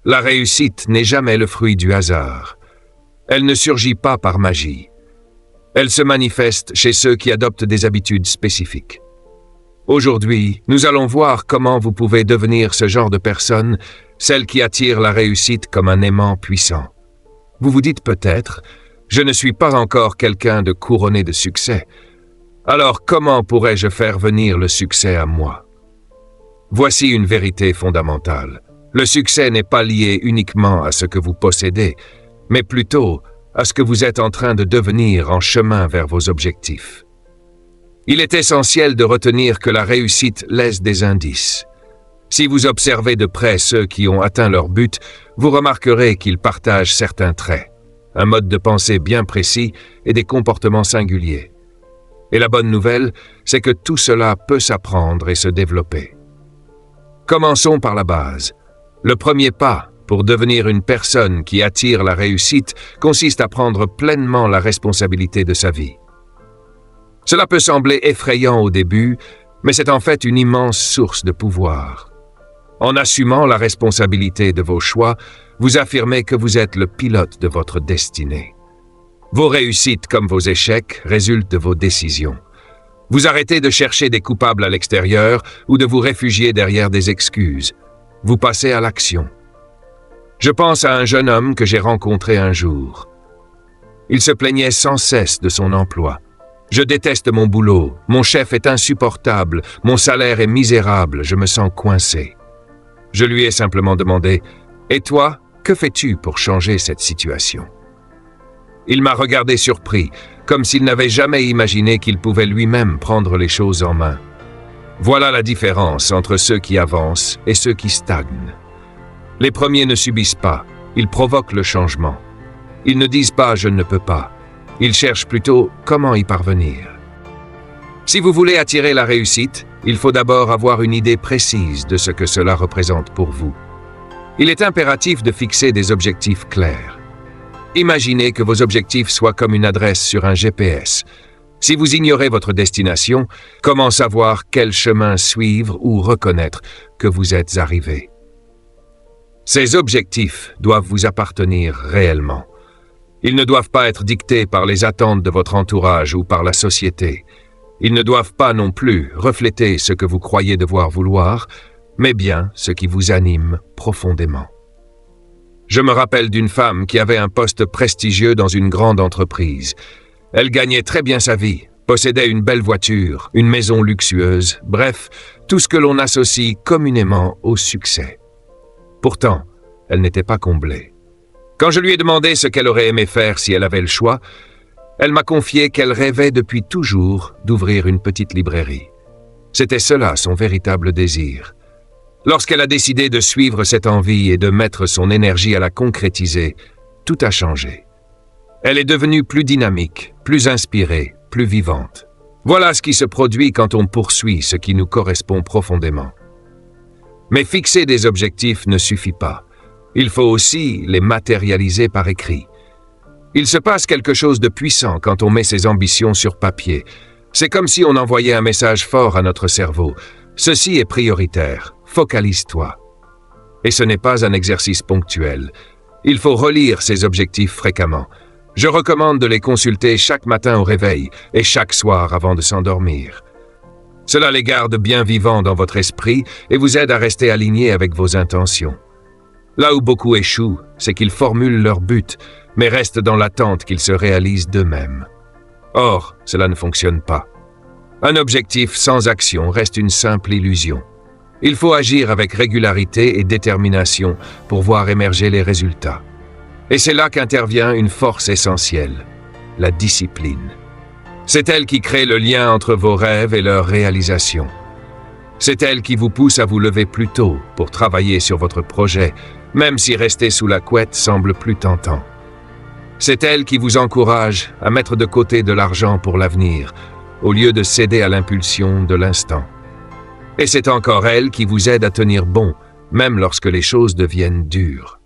La réussite n'est jamais le fruit du hasard. Elle ne surgit pas par magie. Elle se manifeste chez ceux qui adoptent des habitudes spécifiques. Aujourd'hui, nous allons voir comment vous pouvez devenir ce genre de personne, celle qui attire la réussite comme un aimant puissant. Vous vous dites peut-être, je ne suis pas encore quelqu'un de couronné de succès. Alors comment pourrais-je faire venir le succès à moi? Voici une vérité fondamentale. Le succès n'est pas lié uniquement à ce que vous possédez, mais plutôt à ce que vous êtes en train de devenir en chemin vers vos objectifs. Il est essentiel de retenir que la réussite laisse des indices. Si vous observez de près ceux qui ont atteint leur but, vous remarquerez qu'ils partagent certains traits, un mode de pensée bien précis et des comportements singuliers. Et la bonne nouvelle, c'est que tout cela peut s'apprendre et se développer. Commençons par la base. Le premier pas pour devenir une personne qui attire la réussite consiste à prendre pleinement la responsabilité de sa vie. Cela peut sembler effrayant au début, mais c'est en fait une immense source de pouvoir. En assumant la responsabilité de vos choix, vous affirmez que vous êtes le pilote de votre destinée. Vos réussites comme vos échecs résultent de vos décisions. Vous arrêtez de chercher des coupables à l'extérieur ou de vous réfugier derrière des excuses. Vous passez à l'action. Je pense à un jeune homme que j'ai rencontré un jour. Il se plaignait sans cesse de son emploi. « Je déteste mon boulot, mon chef est insupportable, mon salaire est misérable, je me sens coincé. » Je lui ai simplement demandé « Et toi, que fais-tu pour changer cette situation ?» Il m'a regardé surpris, comme s'il n'avait jamais imaginé qu'il pouvait lui-même prendre les choses en main. Voilà la différence entre ceux qui avancent et ceux qui stagnent. Les premiers ne subissent pas, ils provoquent le changement. Ils ne disent pas « je ne peux pas ». Ils cherchent plutôt comment y parvenir. Si vous voulez attirer la réussite, il faut d'abord avoir une idée précise de ce que cela représente pour vous. Il est impératif de fixer des objectifs clairs. Imaginez que vos objectifs soient comme une adresse sur un GPS. Si vous ignorez votre destination, comment savoir quel chemin suivre ou reconnaître que vous êtes arrivé? Ces objectifs doivent vous appartenir réellement. Ils ne doivent pas être dictés par les attentes de votre entourage ou par la société. Ils ne doivent pas non plus refléter ce que vous croyez devoir vouloir, mais bien ce qui vous anime profondément. Je me rappelle d'une femme qui avait un poste prestigieux dans une grande entreprise. Elle gagnait très bien sa vie, possédait une belle voiture, une maison luxueuse, bref, tout ce que l'on associe communément au succès. Pourtant, elle n'était pas comblée. Quand je lui ai demandé ce qu'elle aurait aimé faire si elle avait le choix, elle m'a confié qu'elle rêvait depuis toujours d'ouvrir une petite librairie. C'était cela son véritable désir. Lorsqu'elle a décidé de suivre cette envie et de mettre son énergie à la concrétiser, tout a changé. Elle est devenue plus dynamique, plus inspirée, plus vivante. Voilà ce qui se produit quand on poursuit ce qui nous correspond profondément. Mais fixer des objectifs ne suffit pas. Il faut aussi les matérialiser par écrit. Il se passe quelque chose de puissant quand on met ses ambitions sur papier. C'est comme si on envoyait un message fort à notre cerveau. Ceci est prioritaire, focalise-toi. Et ce n'est pas un exercice ponctuel. Il faut relire ces objectifs fréquemment. Je recommande de les consulter chaque matin au réveil et chaque soir avant de s'endormir. Cela les garde bien vivants dans votre esprit et vous aide à rester aligné avec vos intentions. Là où beaucoup échouent, c'est qu'ils formulent leur but, mais restent dans l'attente qu'ils se réalisent d'eux-mêmes. Or, cela ne fonctionne pas. Un objectif sans action reste une simple illusion. Il faut agir avec régularité et détermination pour voir émerger les résultats. Et c'est là qu'intervient une force essentielle, la discipline. C'est elle qui crée le lien entre vos rêves et leur réalisation. C'est elle qui vous pousse à vous lever plus tôt pour travailler sur votre projet, même si rester sous la couette semble plus tentant. C'est elle qui vous encourage à mettre de côté de l'argent pour l'avenir, au lieu de céder à l'impulsion de l'instant. Et c'est encore elle qui vous aide à tenir bon, même lorsque les choses deviennent dures.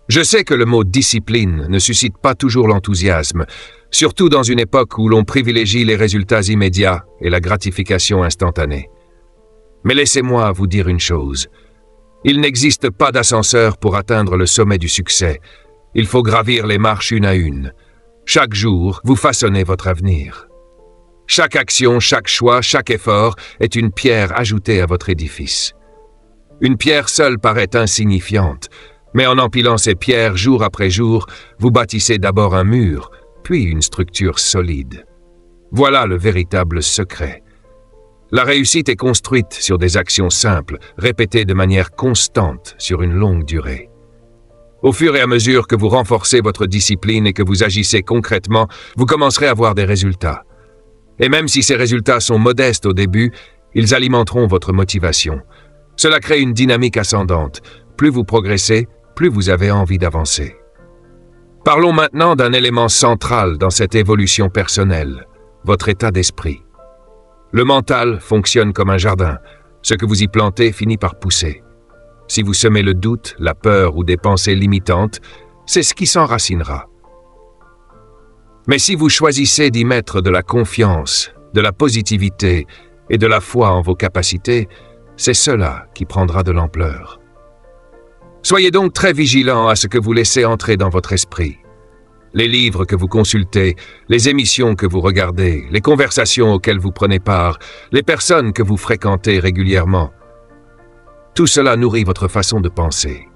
Je sais que le mot « discipline » ne suscite pas toujours l'enthousiasme, surtout dans une époque où l'on privilégie les résultats immédiats et la gratification instantanée. Mais laissez-moi vous dire une chose. Il n'existe pas d'ascenseur pour atteindre le sommet du succès. Il faut gravir les marches une à une. Chaque jour, vous façonnez votre avenir. Chaque action, chaque choix, chaque effort est une pierre ajoutée à votre édifice. Une pierre seule paraît insignifiante, mais en empilant ces pierres jour après jour, vous bâtissez d'abord un mur, puis une structure solide. Voilà le véritable secret. La réussite est construite sur des actions simples, répétées de manière constante sur une longue durée. Au fur et à mesure que vous renforcez votre discipline et que vous agissez concrètement, vous commencerez à voir des résultats. Et même si ces résultats sont modestes au début, ils alimenteront votre motivation. Cela crée une dynamique ascendante. Plus vous progressez, plus vous avez envie d'avancer. Parlons maintenant d'un élément central dans cette évolution personnelle, votre état d'esprit. Le mental fonctionne comme un jardin. Ce que vous y plantez finit par pousser. Si vous semez le doute, la peur ou des pensées limitantes, c'est ce qui s'enracinera. Mais si vous choisissez d'y mettre de la confiance, de la positivité et de la foi en vos capacités, c'est cela qui prendra de l'ampleur. Soyez donc très vigilant à ce que vous laissez entrer dans votre esprit. Les livres que vous consultez, les émissions que vous regardez, les conversations auxquelles vous prenez part, les personnes que vous fréquentez régulièrement, tout cela nourrit votre façon de penser.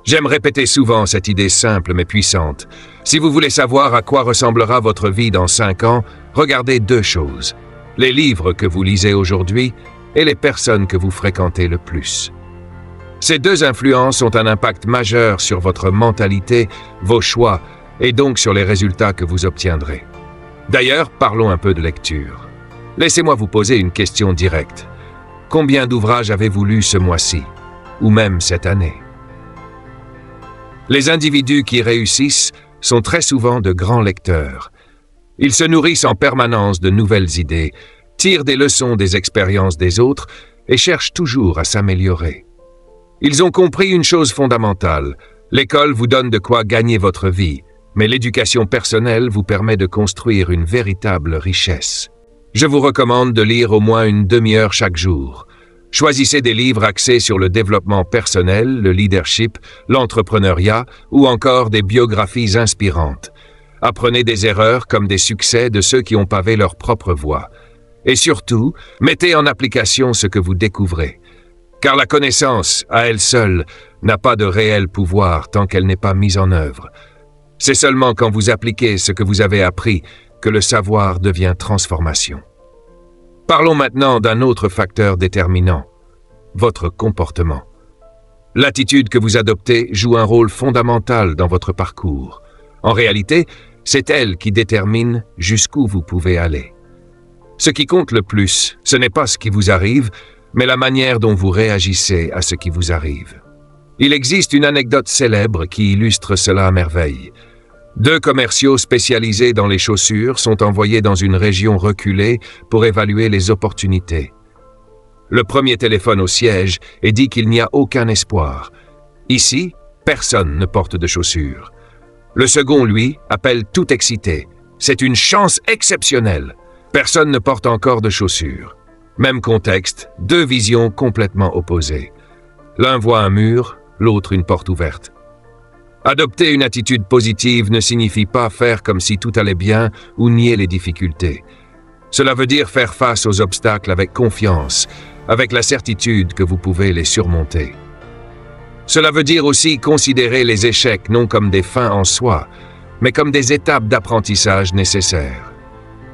J'aime répéter souvent cette idée simple mais puissante. Si vous voulez savoir à quoi ressemblera votre vie dans 5 ans, regardez 2 choses. Les livres que vous lisez aujourd'hui et les personnes que vous fréquentez le plus. Ces 2 influences ont un impact majeur sur votre mentalité, vos choix et donc sur les résultats que vous obtiendrez. D'ailleurs, parlons un peu de lecture. Laissez-moi vous poser une question directe. Combien d'ouvrages avez-vous lus ce mois-ci, ou même cette année? Les individus qui réussissent sont très souvent de grands lecteurs. Ils se nourrissent en permanence de nouvelles idées, tirent des leçons des expériences des autres et cherchent toujours à s'améliorer. Ils ont compris une chose fondamentale. L'école vous donne de quoi gagner votre vie, mais l'éducation personnelle vous permet de construire une véritable richesse. Je vous recommande de lire au moins une demi-heure chaque jour. Choisissez des livres axés sur le développement personnel, le leadership, l'entrepreneuriat ou encore des biographies inspirantes. Apprenez des erreurs comme des succès de ceux qui ont pavé leur propre voie. Et surtout, mettez en application ce que vous découvrez. Car la connaissance, à elle seule, n'a pas de réel pouvoir tant qu'elle n'est pas mise en œuvre. C'est seulement quand vous appliquez ce que vous avez appris que le savoir devient transformation. Parlons maintenant d'un autre facteur déterminant, votre comportement. L'attitude que vous adoptez joue un rôle fondamental dans votre parcours. En réalité, c'est elle qui détermine jusqu'où vous pouvez aller. Ce qui compte le plus, ce n'est pas ce qui vous arrive, mais la manière dont vous réagissez à ce qui vous arrive. Il existe une anecdote célèbre qui illustre cela à merveille. 2 commerciaux spécialisés dans les chaussures sont envoyés dans une région reculée pour évaluer les opportunités. Le premier téléphone au siège et dit qu'il n'y a aucun espoir. Ici, personne ne porte de chaussures. Le second, lui, appelle tout excité. C'est une chance exceptionnelle. Personne ne porte encore de chaussures. Même contexte, 2 visions complètement opposées. L'un voit un mur, l'autre une porte ouverte. Adopter une attitude positive ne signifie pas faire comme si tout allait bien ou nier les difficultés. Cela veut dire faire face aux obstacles avec confiance, avec la certitude que vous pouvez les surmonter. Cela veut dire aussi considérer les échecs non comme des fins en soi, mais comme des étapes d'apprentissage nécessaires.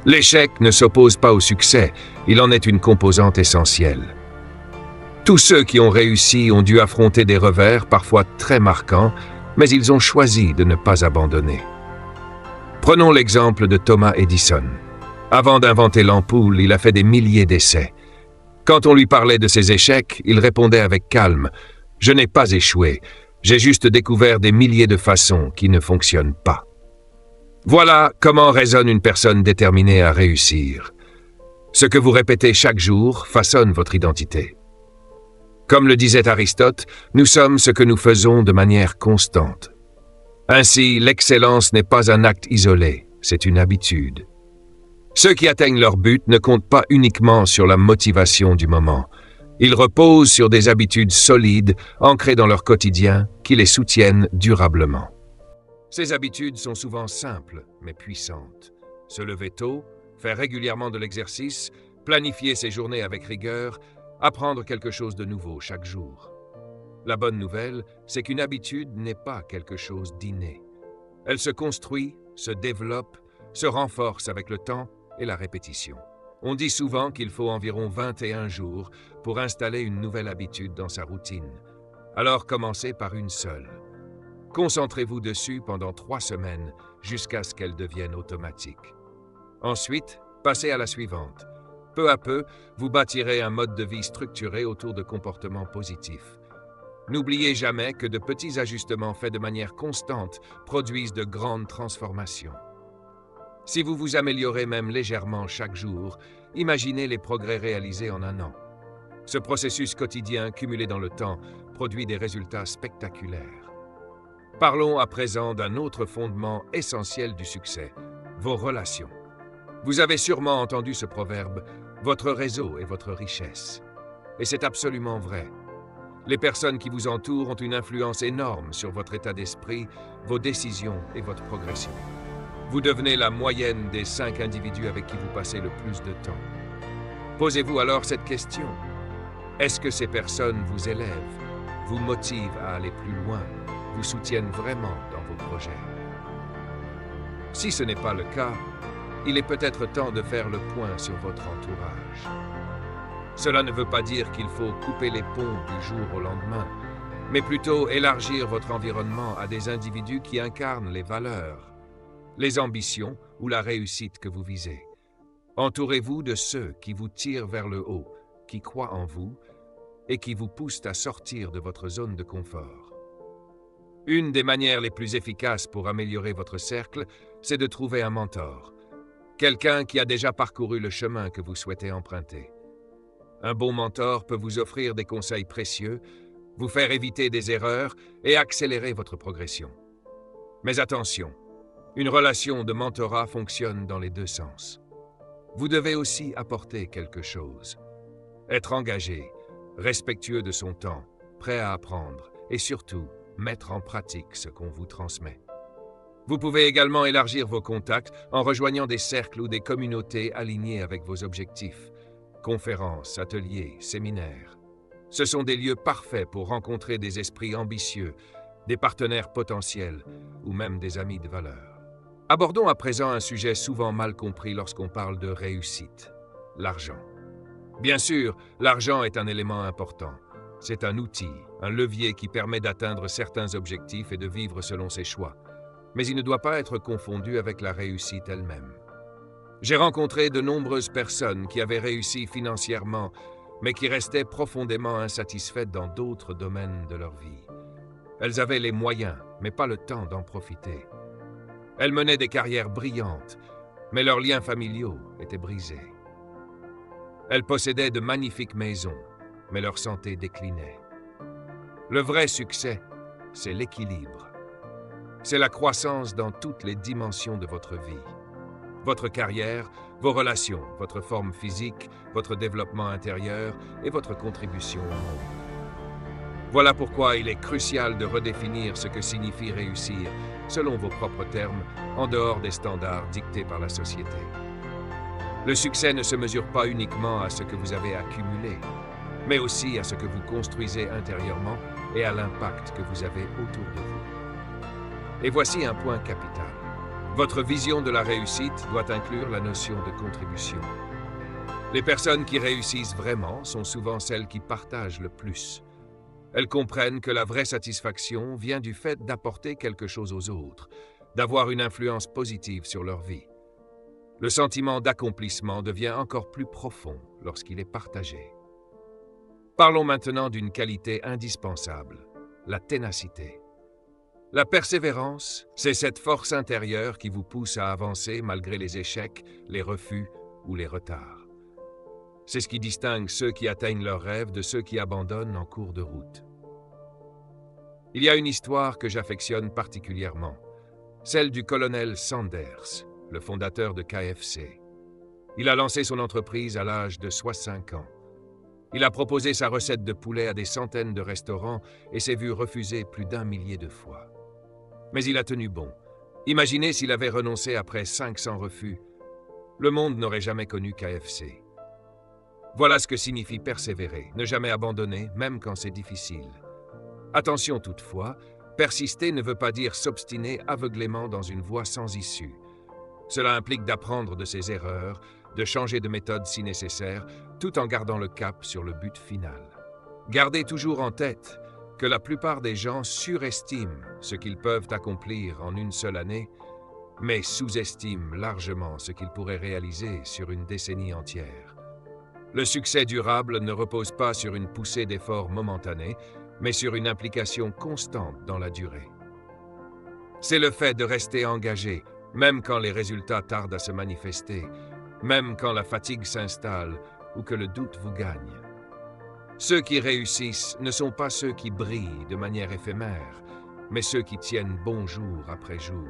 L'échec ne s'oppose pas au succès, il en est une composante essentielle. Tous ceux qui ont réussi ont dû affronter des revers parfois très marquants, mais ils ont choisi de ne pas abandonner. Prenons l'exemple de Thomas Edison. Avant d'inventer l'ampoule, il a fait des milliers d'essais. Quand on lui parlait de ses échecs, il répondait avec calme « Je n'ai pas échoué, j'ai juste découvert des milliers de façons qui ne fonctionnent pas. » Voilà comment raisonne une personne déterminée à réussir. Ce que vous répétez chaque jour façonne votre identité. Comme le disait Aristote, nous sommes ce que nous faisons de manière constante. Ainsi, l'excellence n'est pas un acte isolé, c'est une habitude. Ceux qui atteignent leur but ne comptent pas uniquement sur la motivation du moment. Ils reposent sur des habitudes solides, ancrées dans leur quotidien, qui les soutiennent durablement. Ces habitudes sont souvent simples, mais puissantes. Se lever tôt, faire régulièrement de l'exercice, planifier ses journées avec rigueur, apprendre quelque chose de nouveau chaque jour. La bonne nouvelle, c'est qu'une habitude n'est pas quelque chose d'inné. Elle se construit, se développe, se renforce avec le temps et la répétition. On dit souvent qu'il faut environ 21 jours pour installer une nouvelle habitude dans sa routine. Alors commencez par une seule. Concentrez-vous dessus pendant 3 semaines jusqu'à ce qu'elle devienne automatique. Ensuite, passez à la suivante. Peu à peu, vous bâtirez un mode de vie structuré autour de comportements positifs. N'oubliez jamais que de petits ajustements faits de manière constante produisent de grandes transformations. Si vous vous améliorez même légèrement chaque jour, imaginez les progrès réalisés en un an. Ce processus quotidien cumulé dans le temps produit des résultats spectaculaires. Parlons à présent d'un autre fondement essentiel du succès, vos relations. Vous avez sûrement entendu ce proverbe, « Votre réseau est votre richesse ». Et c'est absolument vrai. Les personnes qui vous entourent ont une influence énorme sur votre état d'esprit, vos décisions et votre progression. Vous devenez la moyenne des 5 individus avec qui vous passez le plus de temps. Posez-vous alors cette question. Est-ce que ces personnes vous élèvent, vous motivent à aller plus loin, vous soutiennent vraiment dans vos projets? Si ce n'est pas le cas, il est peut-être temps de faire le point sur votre entourage. Cela ne veut pas dire qu'il faut couper les ponts du jour au lendemain, mais plutôt élargir votre environnement à des individus qui incarnent les valeurs, les ambitions ou la réussite que vous visez. Entourez-vous de ceux qui vous tirent vers le haut, qui croient en vous et qui vous poussent à sortir de votre zone de confort. Une des manières les plus efficaces pour améliorer votre cercle, c'est de trouver un mentor, quelqu'un qui a déjà parcouru le chemin que vous souhaitez emprunter. Un bon mentor peut vous offrir des conseils précieux, vous faire éviter des erreurs et accélérer votre progression. Mais attention, une relation de mentorat fonctionne dans les deux sens. Vous devez aussi apporter quelque chose. Être engagé, respectueux de son temps, prêt à apprendre et surtout mettre en pratique ce qu'on vous transmet. Vous pouvez également élargir vos contacts en rejoignant des cercles ou des communautés alignées avec vos objectifs. Conférences, ateliers, séminaires. Ce sont des lieux parfaits pour rencontrer des esprits ambitieux, des partenaires potentiels ou même des amis de valeur. Abordons à présent un sujet souvent mal compris lorsqu'on parle de réussite, l'argent. Bien sûr, l'argent est un élément important. C'est un outil, un levier qui permet d'atteindre certains objectifs et de vivre selon ses choix. Mais il ne doit pas être confondu avec la réussite elle-même. J'ai rencontré de nombreuses personnes qui avaient réussi financièrement, mais qui restaient profondément insatisfaites dans d'autres domaines de leur vie. Elles avaient les moyens, mais pas le temps d'en profiter. Elles menaient des carrières brillantes, mais leurs liens familiaux étaient brisés. Elles possédaient de magnifiques maisons, mais leur santé déclinait. Le vrai succès, c'est l'équilibre. C'est la croissance dans toutes les dimensions de votre vie. Votre carrière, vos relations, votre forme physique, votre développement intérieur et votre contribution au monde. Voilà pourquoi il est crucial de redéfinir ce que signifie réussir, selon vos propres termes, en dehors des standards dictés par la société. Le succès ne se mesure pas uniquement à ce que vous avez accumulé, mais aussi à ce que vous construisez intérieurement et à l'impact que vous avez autour de vous. Et voici un point capital. Votre vision de la réussite doit inclure la notion de contribution. Les personnes qui réussissent vraiment sont souvent celles qui partagent le plus. Elles comprennent que la vraie satisfaction vient du fait d'apporter quelque chose aux autres, d'avoir une influence positive sur leur vie. Le sentiment d'accomplissement devient encore plus profond lorsqu'il est partagé. Parlons maintenant d'une qualité indispensable, la ténacité. La persévérance, c'est cette force intérieure qui vous pousse à avancer malgré les échecs, les refus ou les retards. C'est ce qui distingue ceux qui atteignent leurs rêves de ceux qui abandonnent en cours de route. Il y a une histoire que j'affectionne particulièrement, celle du colonel Sanders, le fondateur de KFC. Il a lancé son entreprise à l'âge de 65 ans. Il a proposé sa recette de poulet à des centaines de restaurants et s'est vu refuser plus d'1 millier de fois. Mais il a tenu bon. Imaginez s'il avait renoncé après 500 refus. Le monde n'aurait jamais connu KFC. Voilà ce que signifie persévérer, ne jamais abandonner, même quand c'est difficile. Attention toutefois, persister ne veut pas dire s'obstiner aveuglément dans une voie sans issue. Cela implique d'apprendre de ses erreurs, de changer de méthode si nécessaire, tout en gardant le cap sur le but final. Gardez toujours en tête que la plupart des gens surestiment ce qu'ils peuvent accomplir en une seule année, mais sous-estiment largement ce qu'ils pourraient réaliser sur une décennie entière. Le succès durable ne repose pas sur une poussée d'efforts momentanée, mais sur une implication constante dans la durée. C'est le fait de rester engagé, même quand les résultats tardent à se manifester, même quand la fatigue s'installe ou que le doute vous gagne. Ceux qui réussissent ne sont pas ceux qui brillent de manière éphémère, mais ceux qui tiennent bon jour après jour.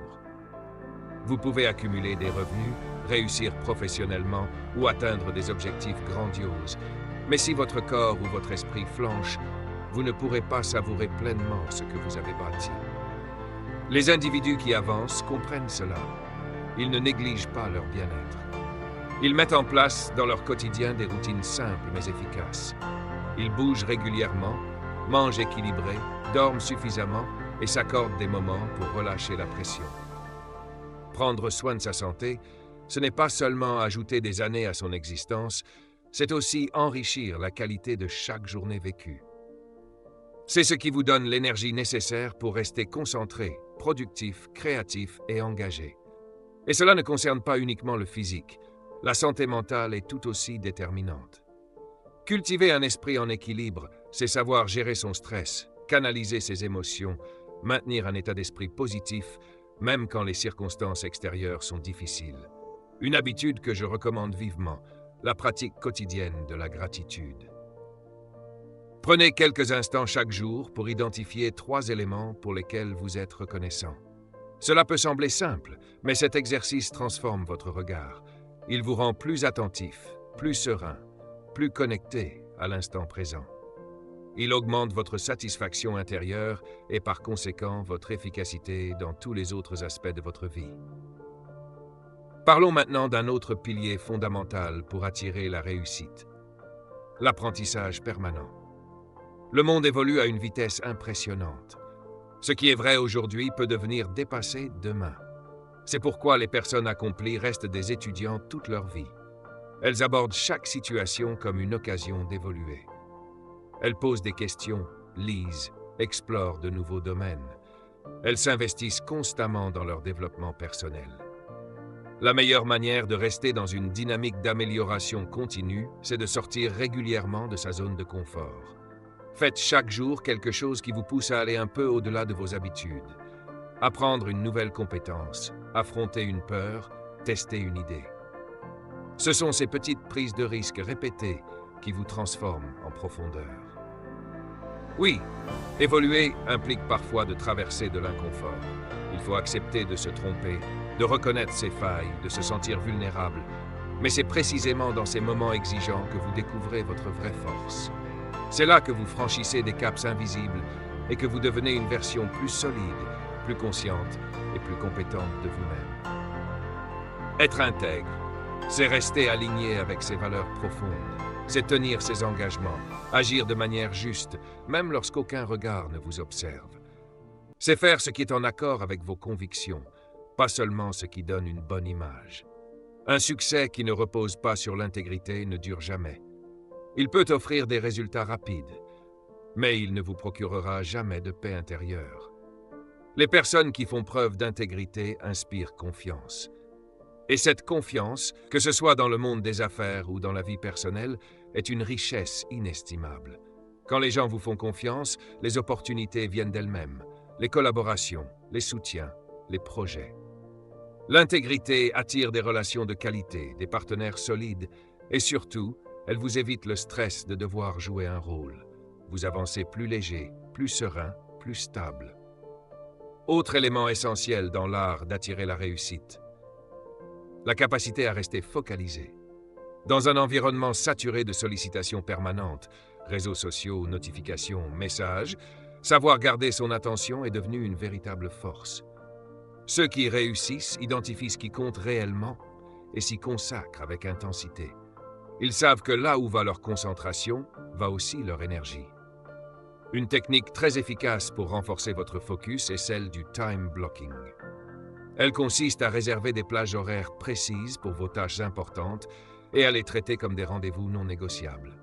Vous pouvez accumuler des revenus, réussir professionnellement ou atteindre des objectifs grandioses, mais si votre corps ou votre esprit flanche, vous ne pourrez pas savourer pleinement ce que vous avez bâti. Les individus qui avancent comprennent cela. Ils ne négligent pas leur bien-être. Ils mettent en place dans leur quotidien des routines simples mais efficaces. Ils bougent régulièrement, mangent équilibré, dorment suffisamment et s'accordent des moments pour relâcher la pression. Prendre soin de sa santé, ce n'est pas seulement ajouter des années à son existence, c'est aussi enrichir la qualité de chaque journée vécue. C'est ce qui vous donne l'énergie nécessaire pour rester concentré, productif, créatif et engagé. Et cela ne concerne pas uniquement le physique. La santé mentale est tout aussi déterminante. Cultiver un esprit en équilibre, c'est savoir gérer son stress, canaliser ses émotions, maintenir un état d'esprit positif, même quand les circonstances extérieures sont difficiles. Une habitude que je recommande vivement, la pratique quotidienne de la gratitude. Prenez quelques instants chaque jour pour identifier 3 éléments pour lesquels vous êtes reconnaissant. Cela peut sembler simple, mais cet exercice transforme votre regard. Il vous rend plus attentif, plus serein, plus connecté à l'instant présent. Il augmente votre satisfaction intérieure et par conséquent votre efficacité dans tous les autres aspects de votre vie. Parlons maintenant d'un autre pilier fondamental pour attirer la réussite. L'apprentissage permanent. Le monde évolue à une vitesse impressionnante. Ce qui est vrai aujourd'hui peut devenir dépassé demain. C'est pourquoi les personnes accomplies restent des étudiants toute leur vie. Elles abordent chaque situation comme une occasion d'évoluer. Elles posent des questions, lisent, explorent de nouveaux domaines. Elles s'investissent constamment dans leur développement personnel. La meilleure manière de rester dans une dynamique d'amélioration continue, c'est de sortir régulièrement de sa zone de confort. Faites chaque jour quelque chose qui vous pousse à aller un peu au-delà de vos habitudes. Apprendre une nouvelle compétence, affronter une peur, tester une idée. Ce sont ces petites prises de risque répétées qui vous transforment en profondeur. Oui, évoluer implique parfois de traverser de l'inconfort. Il faut accepter de se tromper, de reconnaître ses failles, de se sentir vulnérable. Mais c'est précisément dans ces moments exigeants que vous découvrez votre vraie force. C'est là que vous franchissez des caps invisibles et que vous devenez une version plus solide, plus consciente et plus compétente de vous-même. Être intègre, c'est rester aligné avec ses valeurs profondes. C'est tenir ses engagements, agir de manière juste, même lorsqu'aucun regard ne vous observe. C'est faire ce qui est en accord avec vos convictions, pas seulement ce qui donne une bonne image. Un succès qui ne repose pas sur l'intégrité ne dure jamais. Il peut offrir des résultats rapides, mais il ne vous procurera jamais de paix intérieure. Les personnes qui font preuve d'intégrité inspirent confiance. Et cette confiance, que ce soit dans le monde des affaires ou dans la vie personnelle, est une richesse inestimable. Quand les gens vous font confiance, les opportunités viennent d'elles-mêmes, les collaborations, les soutiens, les projets. L'intégrité attire des relations de qualité, des partenaires solides, et surtout, elle vous évite le stress de devoir jouer un rôle. Vous avancez plus léger, plus serein, plus stable. Autre élément essentiel dans l'art d'attirer la réussite, la capacité à rester focalisé. Dans un environnement saturé de sollicitations permanentes, réseaux sociaux, notifications, messages, savoir garder son attention est devenu une véritable force. Ceux qui réussissent identifient ce qui compte réellement et s'y consacrent avec intensité. Ils savent que là où va leur concentration, va aussi leur énergie. Une technique très efficace pour renforcer votre focus est celle du time blocking. Elle consiste à réserver des plages horaires précises pour vos tâches importantes et à les traiter comme des rendez-vous non négociables.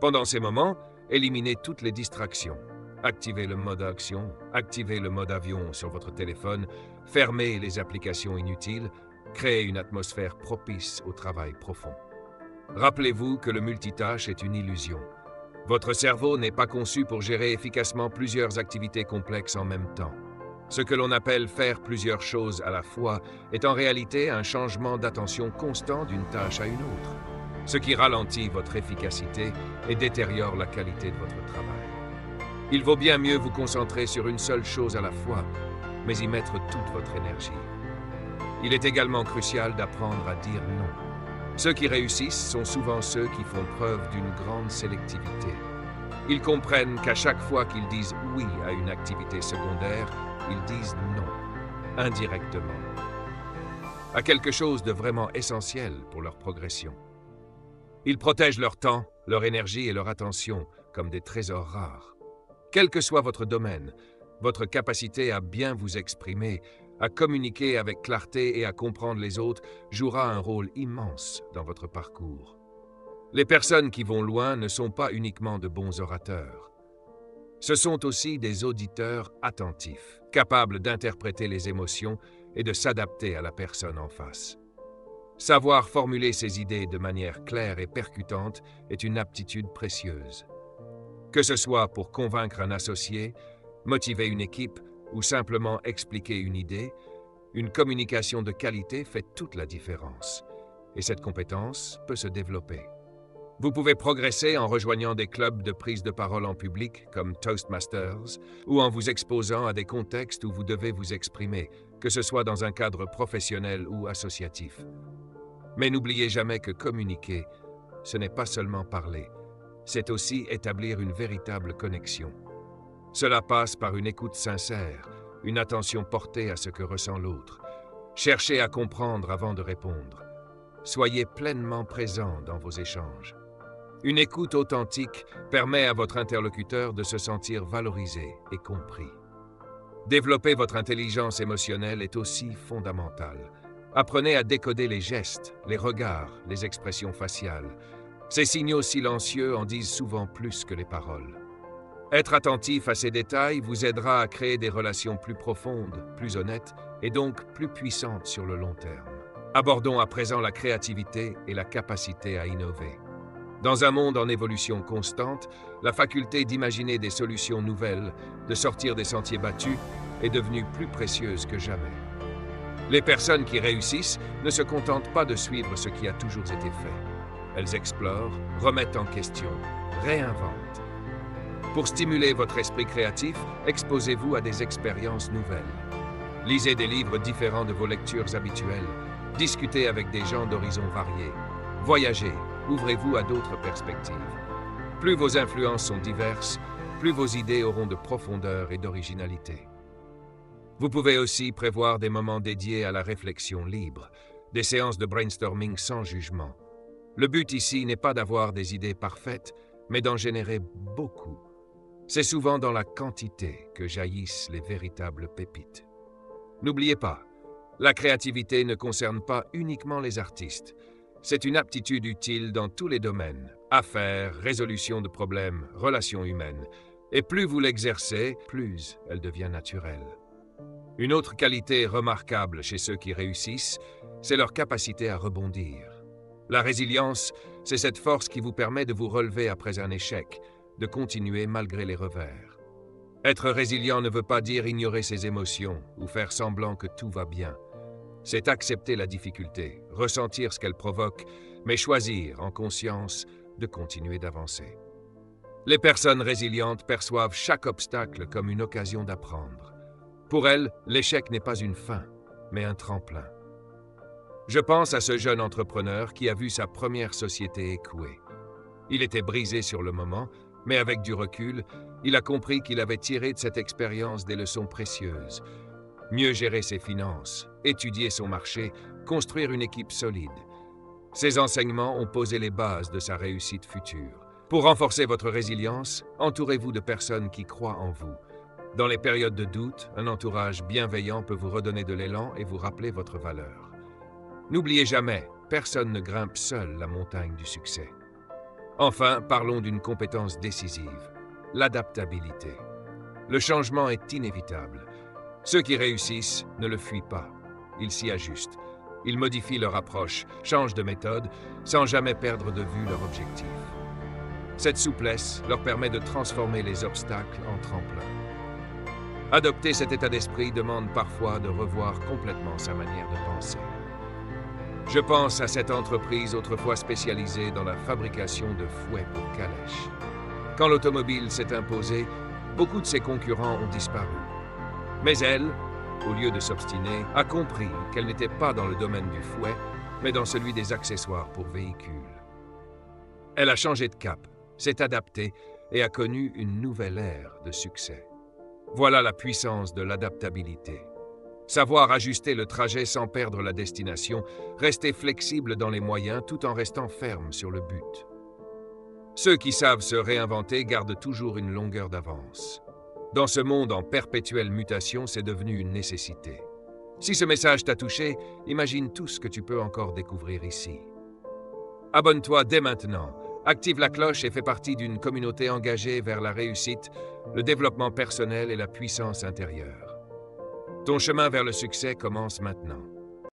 Pendant ces moments, éliminez toutes les distractions. Activez le mode action, activez le mode avion sur votre téléphone, fermez les applications inutiles, créez une atmosphère propice au travail profond. Rappelez-vous que le multitâche est une illusion. Votre cerveau n'est pas conçu pour gérer efficacement plusieurs activités complexes en même temps. Ce que l'on appelle faire plusieurs choses à la fois est en réalité un changement d'attention constant d'une tâche à une autre, ce qui ralentit votre efficacité et détériore la qualité de votre travail. Il vaut bien mieux vous concentrer sur une seule chose à la fois, mais y mettre toute votre énergie. Il est également crucial d'apprendre à dire non. Ceux qui réussissent sont souvent ceux qui font preuve d'une grande sélectivité. Ils comprennent qu'à chaque fois qu'ils disent oui à une activité secondaire, ils disent non, indirectement, à quelque chose de vraiment essentiel pour leur progression. Ils protègent leur temps, leur énergie et leur attention comme des trésors rares. Quel que soit votre domaine, votre capacité à bien vous exprimer, à communiquer avec clarté et à comprendre les autres jouera un rôle immense dans votre parcours. Les personnes qui vont loin ne sont pas uniquement de bons orateurs. Ce sont aussi des auditeurs attentifs, capables d'interpréter les émotions et de s'adapter à la personne en face. Savoir formuler ses idées de manière claire et percutante est une aptitude précieuse. Que ce soit pour convaincre un associé, motiver une équipe ou simplement expliquer une idée, une communication de qualité fait toute la différence. Et cette compétence peut se développer. Vous pouvez progresser en rejoignant des clubs de prise de parole en public comme Toastmasters ou en vous exposant à des contextes où vous devez vous exprimer, que ce soit dans un cadre professionnel ou associatif. Mais n'oubliez jamais que communiquer, ce n'est pas seulement parler, c'est aussi établir une véritable connexion. Cela passe par une écoute sincère, une attention portée à ce que ressent l'autre. Cherchez à comprendre avant de répondre. Soyez pleinement présent dans vos échanges. Une écoute authentique permet à votre interlocuteur de se sentir valorisé et compris. Développer votre intelligence émotionnelle est aussi fondamental. Apprenez à décoder les gestes, les regards, les expressions faciales. Ces signaux silencieux en disent souvent plus que les paroles. Être attentif à ces détails vous aidera à créer des relations plus profondes, plus honnêtes et donc plus puissantes sur le long terme. Abordons à présent la créativité et la capacité à innover. Dans un monde en évolution constante, la faculté d'imaginer des solutions nouvelles, de sortir des sentiers battus, est devenue plus précieuse que jamais. Les personnes qui réussissent ne se contentent pas de suivre ce qui a toujours été fait. Elles explorent, remettent en question, réinventent. Pour stimuler votre esprit créatif, exposez-vous à des expériences nouvelles. Lisez des livres différents de vos lectures habituelles. Discutez avec des gens d'horizons variés. Voyagez, ouvrez-vous à d'autres perspectives. Plus vos influences sont diverses, plus vos idées auront de profondeur et d'originalité. Vous pouvez aussi prévoir des moments dédiés à la réflexion libre, des séances de brainstorming sans jugement. Le but ici n'est pas d'avoir des idées parfaites, mais d'en générer beaucoup. C'est souvent dans la quantité que jaillissent les véritables pépites. N'oubliez pas, la créativité ne concerne pas uniquement les artistes. C'est une aptitude utile dans tous les domaines, affaires, résolution de problèmes, relations humaines. Et plus vous l'exercez, plus elle devient naturelle. Une autre qualité remarquable chez ceux qui réussissent, c'est leur capacité à rebondir. La résilience, c'est cette force qui vous permet de vous relever après un échec, de continuer malgré les revers. Être résilient ne veut pas dire ignorer ses émotions ou faire semblant que tout va bien. C'est accepter la difficulté, ressentir ce qu'elle provoque, mais choisir, en conscience, de continuer d'avancer. Les personnes résilientes perçoivent chaque obstacle comme une occasion d'apprendre. Pour elles, l'échec n'est pas une fin, mais un tremplin. Je pense à ce jeune entrepreneur qui a vu sa première société échouer. Il était brisé sur le moment, mais avec du recul, il a compris qu'il avait tiré de cette expérience des leçons précieuses. Mieux gérer ses finances, étudier son marché, construire une équipe solide. Ces enseignements ont posé les bases de sa réussite future. Pour renforcer votre résilience, entourez-vous de personnes qui croient en vous. Dans les périodes de doute, un entourage bienveillant peut vous redonner de l'élan et vous rappeler votre valeur. N'oubliez jamais, personne ne grimpe seul la montagne du succès. Enfin, parlons d'une compétence décisive, l'adaptabilité. Le changement est inévitable. Ceux qui réussissent ne le fuient pas, ils s'y ajustent. Ils modifient leur approche, changent de méthode, sans jamais perdre de vue leur objectif. Cette souplesse leur permet de transformer les obstacles en tremplins. Adopter cet état d'esprit demande parfois de revoir complètement sa manière de penser. Je pense à cette entreprise autrefois spécialisée dans la fabrication de fouets pour calèches. Quand l'automobile s'est imposée, beaucoup de ses concurrents ont disparu. Mais elle, au lieu de s'obstiner, a compris qu'elle n'était pas dans le domaine du fouet, mais dans celui des accessoires pour véhicules. Elle a changé de cap, s'est adaptée et a connu une nouvelle ère de succès. Voilà la puissance de l'adaptabilité. Savoir ajuster le trajet sans perdre la destination, rester flexible dans les moyens tout en restant ferme sur le but. Ceux qui savent se réinventer gardent toujours une longueur d'avance. Dans ce monde en perpétuelle mutation, c'est devenu une nécessité. Si ce message t'a touché, imagine tout ce que tu peux encore découvrir ici. Abonne-toi dès maintenant, active la cloche et fais partie d'une communauté engagée vers la réussite, le développement personnel et la puissance intérieure. Ton chemin vers le succès commence maintenant.